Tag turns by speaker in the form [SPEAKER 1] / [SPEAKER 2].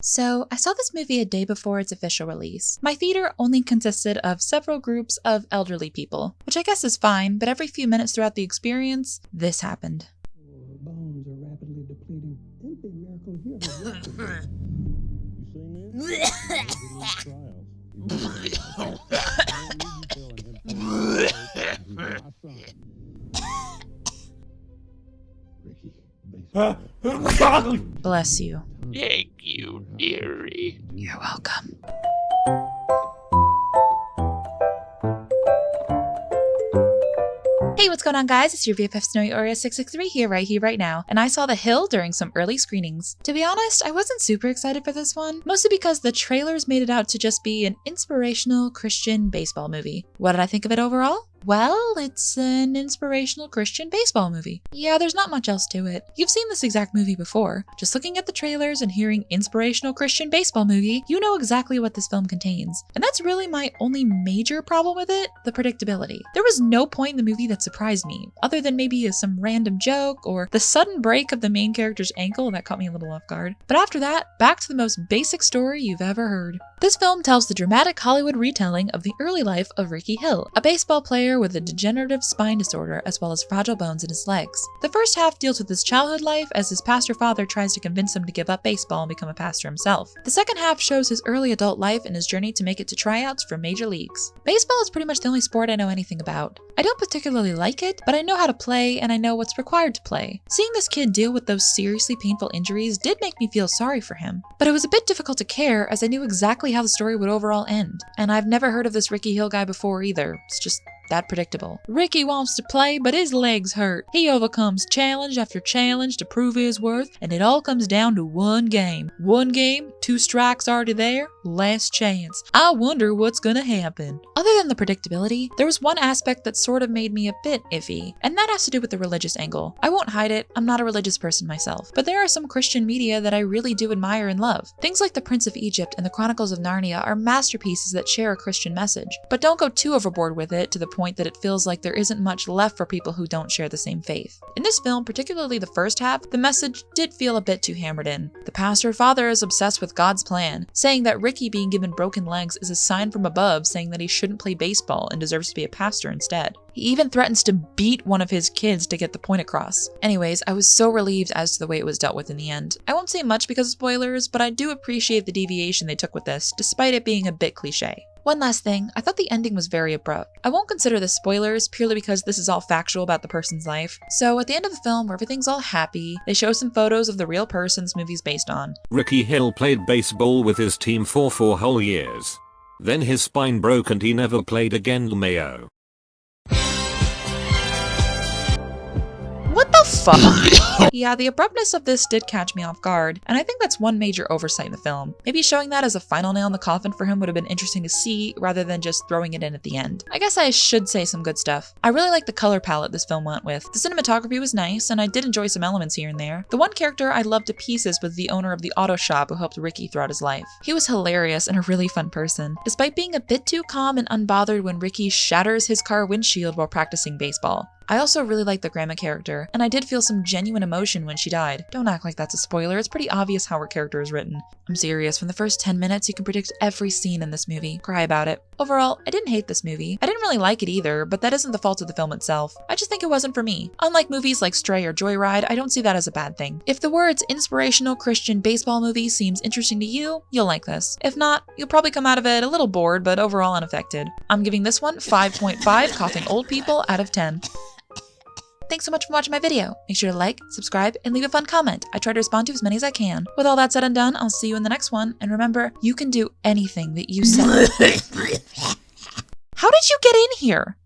[SPEAKER 1] So, I saw this movie a day before its official release. My theater only consisted of several groups of elderly people, which I guess is fine, but every few minutes throughout the experience, this happened.
[SPEAKER 2] Bones are rapidly depleting. Isn't the miracle here?
[SPEAKER 1] Bless you.
[SPEAKER 3] Thank you, dearie.
[SPEAKER 1] You're welcome. Hey, what's going on, guys? It's your VFF Snowy Oreo 663 here, right now, and I saw The Hill during some early screenings. To be honest, I wasn't super excited for this one, mostly because the trailers made it out to just be an inspirational Christian baseball movie. What did I think of it overall? Well, it's an inspirational Christian baseball movie. Yeah, there's not much else to it. You've seen this exact movie before. Just looking at the trailers and hearing inspirational Christian baseball movie, you know exactly what this film contains. And that's really my only major problem with it, the predictability. There was no point in the movie that surprised me, other than maybe some random joke or the sudden break of the main character's ankle that caught me a little off guard. But after that, back to the most basic story you've ever heard. This film tells the dramatic Hollywood retelling of the early life of Ricky Hill, a baseball player with a degenerative spine disorder as well as fragile bones in his legs. The first half deals with his childhood life as his pastor father tries to convince him to give up baseball and become a pastor himself. The second half shows his early adult life and his journey to make it to tryouts for major leagues. Baseball is pretty much the only sport I know anything about. I don't particularly like it, but I know how to play and I know what's required to play. Seeing this kid deal with those seriously painful injuries did make me feel sorry for him, but it was a bit difficult to care as I knew exactly how the story would overall end. And I've never heard of this Ricky Hill guy before either. It's just that predictable. Ricky wants to play, but his legs hurt. He overcomes challenge after challenge to prove his worth, and it all comes down to one game. One game, 2 strikes already there, last chance. I wonder what's gonna happen. Other than the predictability, there was one aspect that sort of made me a bit iffy, and that has to do with the religious angle. I won't hide it, I'm not a religious person myself, but there are some Christian media that I really do admire and love. Things like The Prince of Egypt and The Chronicles of Narnia are masterpieces that share a Christian message, but don't go too overboard with it to the point that it feels like there isn't much left for people who don't share the same faith. In this film, particularly the first half, the message did feel a bit too hammered in. The pastor father is obsessed with God's plan, saying that Ricky being given broken legs is a sign from above saying that he shouldn't play baseball and deserves to be a pastor instead. He even threatens to beat one of his kids to get the point across. Anyways, I was so relieved as to the way it was dealt with in the end. I won't say much because of spoilers, but I do appreciate the deviation they took with this, despite it being a bit cliche. One last thing, I thought the ending was very abrupt. I won't consider this spoilers purely because this is all factual about the person's life. So at the end of the film where everything's all happy, they show some photos of the real person this movie's based on.
[SPEAKER 4] Ricky Hill played baseball with his team for 4 whole years. Then his spine broke and he never played again. Mayo.
[SPEAKER 1] What the fuck? Yeah, the abruptness of this did catch me off guard, and I think that's one major oversight in the film. Maybe showing that as a final nail in the coffin for him would have been interesting to see, rather than just throwing it in at the end. I guess I should say some good stuff. I really like the color palette this film went with. The cinematography was nice, and I did enjoy some elements here and there. The one character I loved to pieces was the owner of the auto shop who helped Ricky throughout his life. He was hilarious and a really fun person, despite being a bit too calm and unbothered when Ricky shatters his car windshield while practicing baseball. I also really liked the grandma character, and I did feel some genuine emotion when she died. Don't act like that's a spoiler, it's pretty obvious how her character is written. I'm serious, from the first 10 minutes you can predict every scene in this movie. Cry about it. Overall, I didn't hate this movie. I didn't really like it either, but that isn't the fault of the film itself. I just think it wasn't for me. Unlike movies like Stray or Joyride, I don't see that as a bad thing. If the words inspirational Christian baseball movie seems interesting to you, you'll like this. If not, you'll probably come out of it a little bored, but overall unaffected. I'm giving this one 5.5 coughing old people out of 10. Thanks so much for watching my video. Make sure to like, subscribe, and leave a fun comment. I try to respond to as many as I can. With all that said and done, I'll see you in the next one. And remember, you can do anything that you say. How did you get in here?